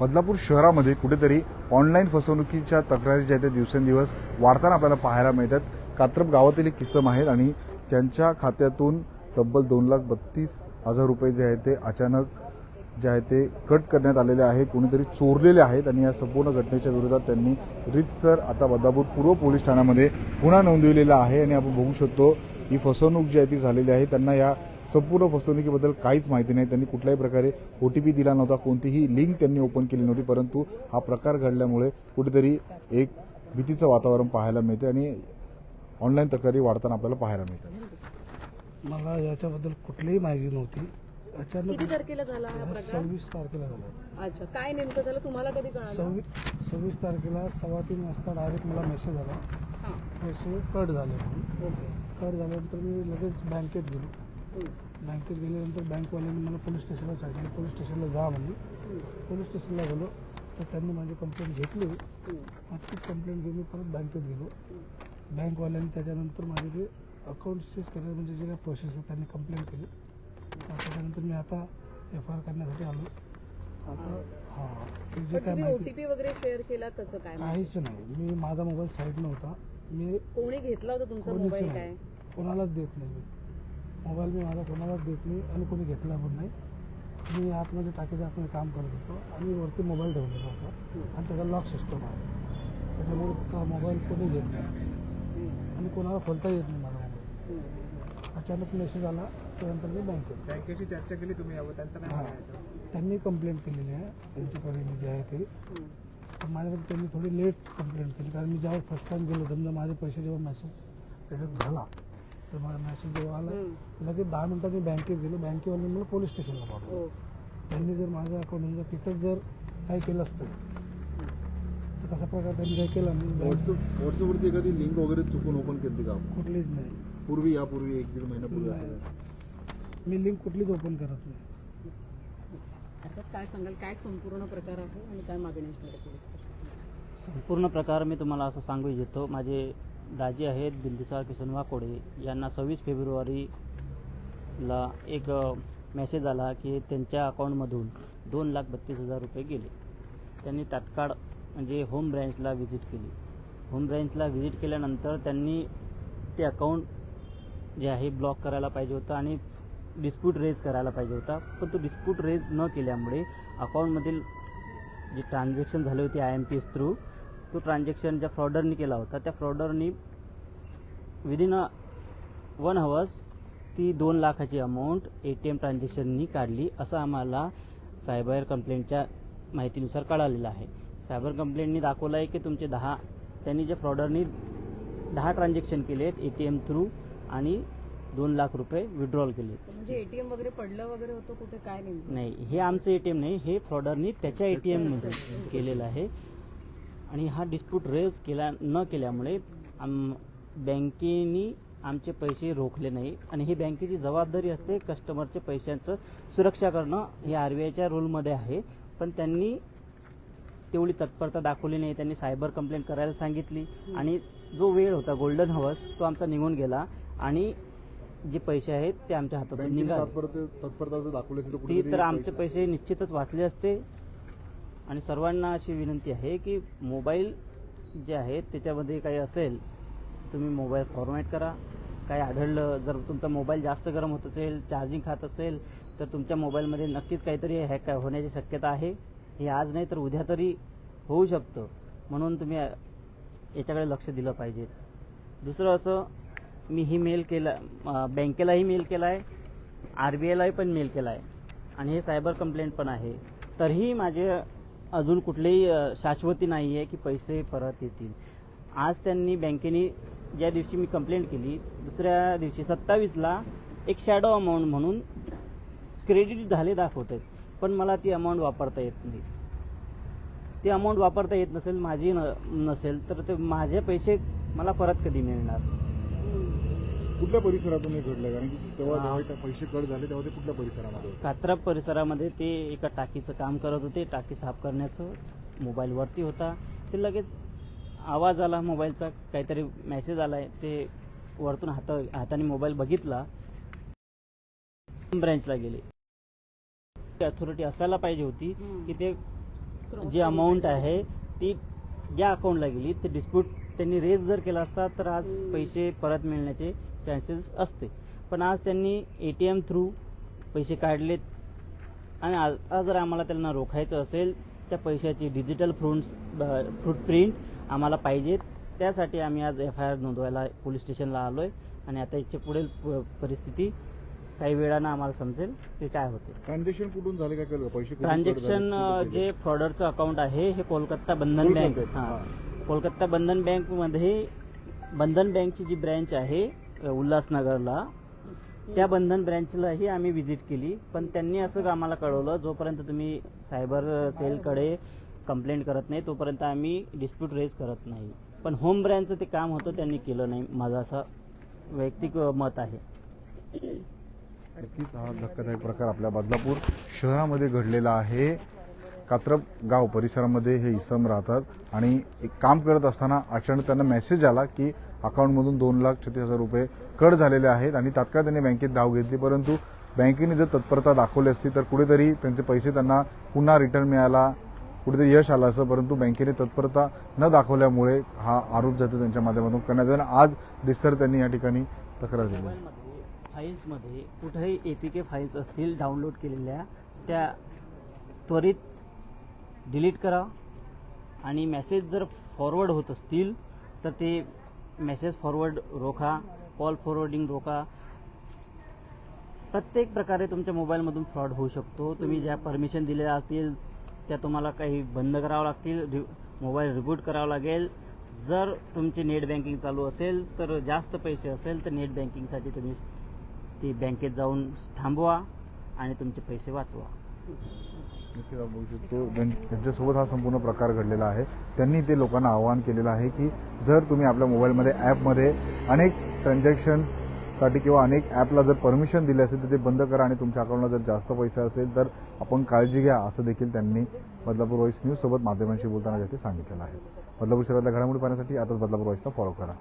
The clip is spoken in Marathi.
बदलापूर शहरामध्ये कुठेतरी ऑनलाईन फसवणुकीच्या तक्रारी ज्या आहेत त्या दिवसेंदिवस वाढताना आपल्याला पाहायला मिळतात. कात्रप गावातील एक किस्म आहेत आणि त्यांच्या खात्यातून तब्बल 2,32,000 रुपये जे आहेत ते अचानक जे आहे ते कट करण्यात आलेले आहे, कोणीतरी चोरलेले आहेत आणि या संपूर्ण घटनेच्या विरोधात त्यांनी रीतसर आता बदलापूर पूर्व पोलीस ठाण्यामध्ये गुन्हा नोंदविलेला आहे. आणि आपण बघू शकतो ही फसवणूक जी आहे ती झालेली आहे. त्यांना या संपूर्ण फसवणुकीबद्दल काहीच माहिती नाही. त्यांनी कुठल्याही प्रकारे OTP दिला नव्हता, कोणतीही लिंक त्यांनी ओपन केली नव्हती, परंतु हा प्रकार घडल्यामुळे कुठेतरी एक भीतीचं वातावरण पाहायला मिळते आणि ऑनलाईन तक्रारी वाढताना आपल्याला पाहायला मिळतात. मला याच्याबद्दल कुठलीही माहिती नव्हती. किती अचानक तारखेला झाला हा प्रकार? 26 तारखेला झाला. अच्छा, काय नेमकं झालं तुम्हाला कधी कळालं? 26 तारखेला 3:15 वाजता डायरेक्ट मला मेसेज आला, हां, पैसे कट झाले म्हणून. ओके. कट झाल्यानंतर मी लगेच बँकेत गेलो. बँकेत गेल्यानंतर बँकवाल्यांनी मला पोलीस स्टेशनला सांगितलं, पोलीस स्टेशनला जा म्हणजे. पोलीस स्टेशनला गेलो तर त्यांनी माझी कंप्लेंट घेतली. तीच कंप्लेंट घेऊन मी परत बँकेत गेलो. बँकवाल्यांनी त्याच्यानंतर माझे जे अकाउंट सीज केलं, म्हणजे जे काही प्रोसेस आहे त्यांनी कंप्लेंट केली. त्याच्यानंतर मी आता FIR करण्यासाठी आलो. आता ते जे पण काय तुम्ही माहिती OTP वगैरे शेअर केला कसं काय? काहीच नाही. मी माझा मोबाईल साईड नव्हता. मी कोणी घेतला होता तुमचा कोणीच मोबाईल? नाही. काय कोणालाच देत नाही. मी मोबाईल माझा कोणालाच देत नाही आणि कोणी घेतला पण नाही. मी आतमध्ये टाकीच्या आतमध्ये काम करत होतो आणि वरती मोबाईल ठेवलेला होता आणि त्याचा लॉक सिस्टम आहे. त्याच्यामुळे मोबाईल कोणी घेत नाही आणि कोणाला खोलता येत नाही माझा मोबाईल. अचानक मेसेज आला, त्यानंतर मी बँकेशी चर्चा केली तुम्ही यावर? त्यांचं काय म्हणणं आहे? त्यांनी कंप्लेंट केलेली आहे, त्यांच्याकडे जे आहे ते. पण माझ्याकडे त्यांनी थोडी लेट कंप्लेंट केली, कारण मी जेव्हा फर्स्ट टाइम गेलो, समजा माझे पैसे जेव्हा मेसेज त्याच्यात झाला तर माझा मेसेज जेव्हा आला लगेच 10 मिनिटात मी बँकेत गेलो. बँकेवाल्यांनी मला पोलीस स्टेशनला पाठवलं. त्यांनी जर माझं अकाउंट तिथंच जर काही केलं असतं तर तसा प्रकार त्यांनी काही केला नाही. व्हॉट्सअपवरती एखादी लिंक वगैरे चुकून ओपन केली का? कुठलीच नाही. यापूर्वी 1-1.5 महिन्यापूर्वी असं मी लिंक कुठलीच ओपन करत नाही. अर्थात काय सांगाल, काय संपूर्ण प्रकार आहे आणि काय मागणी असणार आहे? संपूर्ण प्रकार मी तुम्हाला असं सांगू इच्छितो. माझे दाजी आहेत बिंदुसार किसन वाकोडे, यांना 26 फेब्रुवारीला एक मेसेज आला की त्यांच्या अकाउंटमधून 2,32,000 रुपये गेले. त्यांनी तात्काळ म्हणजे होम ब्रँचला व्हिजिट केली. होम ब्रँचला व्हिजिट केल्यानंतर त्यांनी ते अकाउंट जे आहे ब्लॉक करायला पाहिजे होतं आणि डिस्प्यूट रेज करायला पाहिजे होता. पण तो डिस्प्यूट रेज न केल्यामुळे अकाउंटमधील जे ट्रान्झॅक्शन झाले होते IMPS थ्रू, तो ट्रान्झॅक्शन ज्या फ्रॉडरनी केला होता त्या फ्रॉडरनी विदिन 1 hours ती 2 लाखाची अमाऊंट ATM ट्रान्झॅक्शननी काढली, असं आम्हाला सायबर कंप्लेंटच्या माहितीनुसार कळालेलं आहे. सायबर कंप्लेंटनी दाखवलं आहे की तुमचे त्यांनी जे फ्रॉडरनी 10 ट्रान्झॅक्शन केले आहेत ATM थ्रू आणि 2 लाख रुपये विड्रॉल केले. म्हणजे ATM वगैरे पडलं वगैरे होतं कुठे? काय नेमकं? नाही, हे आमचं ATM नाही, हे फ्रॉडरनी त्याच्या ATM मध्ये केलेलं आहे. आणि हा डिस्प्यूट रेज न केल्यामुळे बँकेनी आमचे पैसे रोखले नाही आणि ही बँकेची जबाबदारी असते कस्टमरचे पैशांचं सुरक्षा करणं, हे RBIच्या रूलमध्ये आहे. पण त्यांनी तेवढी तत्परता दाखवली नाही. त्यांनी सायबर कंप्लेंट करायला सांगितली आणि जो वेळ होता गोल्डन हवर्स तो आमचा निघून गेला आणि जे पैसे आहेत ते आमच्या हातातून निघाले. तत्परता दाखवली ती तर आमचे पैसे निश्चितच वाचले असते. आणि सर्वांना अशी विनंती आहे की मोबाईल जे आहेत त्याच्यामध्ये काही असेल तुम्ही मोबाईल फॉर्मॅट करा. काही आढळलं, जर तुमचा मोबाईल जास्त गरम होत असेल, चार्जिंग खात असेल, तर तुमच्या मोबाईलमध्ये नक्कीच काहीतरी हॅक होण्याची शक्यता आहे. हे आज नाही तर उद्या तरी होऊ शकतं, म्हणून तुम्ही याच्याकडे लक्ष दिलं पाहिजे. दुसरं असं, मी ही मेल केला, बँकेलाही मेल केला आहे, RBIलाही पण मेल केला आहे आणि हे सायबर कंप्लेंट पण आहे. तरीही माझे अजून कुठलीही शाश्वती नाही आहे की पैसे परत येतील. आज त्यांनी बँकेने ज्या दिवशी मी कंप्लेंट केली दुसऱ्या दिवशी 27ला एक शॅडो अमाऊंट म्हणून क्रेडिट झाले दाखवत आहेत, पण मला ती अमाऊंट वापरता येत नाही. ती अमाऊंट वापरता येत नसेल, माझी नसेल, तर ते माझे पैसे मला परत कधी मिळणार? कुठल्या परिसरातून हे घडलं? कारण की तेव्हा पैसे कट झाले तेव्हा ते कुठल्या परिसरामध्ये? कात्रप परिसरामध्ये ते एका टाकीचं काम करत होते. टाकी साफ करण्याचं, मोबाईलवरती होता. ते लगेच आवाज आला मोबाईलचा, काहीतरी मेसेज आलाय, ते वरतून हाताने मोबाईल बघितला, ब्रँचला गेले. अथॉरिटी असायला पाहिजे होती की ते जी अमाऊंट आहे ती या अकाउंटला गेली. ते डिस्प्यूट त्यांनी रेज जर केला असता तर आज पैसे परत मिळण्याचे चान्सेस असते. पण आज त्यांनी ATM थ्रू पैसे काढलेत आणि आज जर आम्हाला त्यांना रोखायचं असेल त्या पैशाची डिजिटल फूटप्रिंट आम्हाला पाहिजेत. त्यासाठी आम्ही आज FIR नोंदवायला पोलीस स्टेशनला आलोय आणि आता याची पुढील परिस्थिती काही वेळानं आम्हाला समजेल की काय होते. ट्रान्झॅक्शन कुठून झाले काय कळलं? पैसे कधी ट्रान्झॅक्शन झाले? जे फ्रॉडरचं अकाउंट आहे हे कोलकाता बंधन बँक. कोलकाता बंधन बँकमध्ये बंधन बँकची जी ब्रँच आहे उल्हासनगरला, त्या बंधन ब्रँचलाही आम्ही व्हिजिट केली. पण त्यांनी असं आम्हाला कळवलं, जोपर्यंत तुम्ही सायबर सेलकडे कंप्लेंट करत नाही तोपर्यंत आम्ही डिस्प्यूट रेज करत नाही. पण होम ब्रँचचं ते काम होतं, त्यांनी केलं नाही. माझं असं वैयक्तिक मत आहे. नक्कीच हा धक्कादायक प्रकार आपल्या बदलापूर शहरामध्ये घडलेला आहे. कात्रप गाव परिसरामध्ये हे इसम राहतात आणि एक काम करत असताना अचानक त्यांना मेसेज आला की अकाउंटमधून 2,36,000 रुपये कट झालेले आहेत आणि तात्काळ त्यांनी बँकेत धाव घेतली. परंतु बँकेने जर तत्परता दाखवली असती तर कुठेतरी त्यांचे पैसे त्यांना पुन्हा रिटर्न मिळाला, कुठेतरी यश आलं असं. परंतु बँकेने तत्परता न दाखवल्यामुळे हा आरोप जातो त्यांच्या माध्यमातून करण्यात आला. आज दिसतर त्यांनी या ठिकाणी तक्रार दिली. फाईल्समध्ये कुठेही APK फाईल्स असतील डाउनलोड केलेल्या, त्या त्वरित डिलीट करा आणि मेसेज जर फॉरवर्ड होत असतील तर ते मेसेज फॉरवर्ड रोखा, कॉल फॉरवर्डिंग रोखा. प्रत्येक प्रकारे तुमच्या मोबाईलमधून फ्रॉड होऊ शकतो. तुम्ही ज्या परमिशन दिलेल्या असतील त्या तुम्हाला काही बंद करावं लागतील, मोबाईल रिबूट करावं लागेल. जर तुमची नेट बँकिंग चालू असेल तर जास्त पैसे असेल तर नेट बँकिंगसाठी तुम्ही ती बँकेत जाऊन थांबवा आणि तुमचे पैसे वाचवा. नक्कीच आपण बघू शकतो त्यांच्यासोबत हा संपूर्ण प्रकार घडलेला आहे. त्यांनी ते लोकांना आवाहन केलेलं आहे की जर तुम्ही आपल्या मोबाईलमध्ये ॲपमध्ये अनेक ट्रान्झॅक्शन्ससाठी किंवा अनेक ॲपला जर परमिशन दिली असेल तर ते बंद करा आणि तुमच्या अकाउंटला जर जास्त पैसे असेल तर आपण काळजी घ्या, असं देखील त्यांनी बदलापूर व्हॉइस न्यूज सोबत माध्यमांशी बोलताना सांगितलेलं आहे. बदलापूर शहरातल्या घडामोडी पाहण्यासाठी आताच बदलापूर व्हॉइसला फॉलो करा.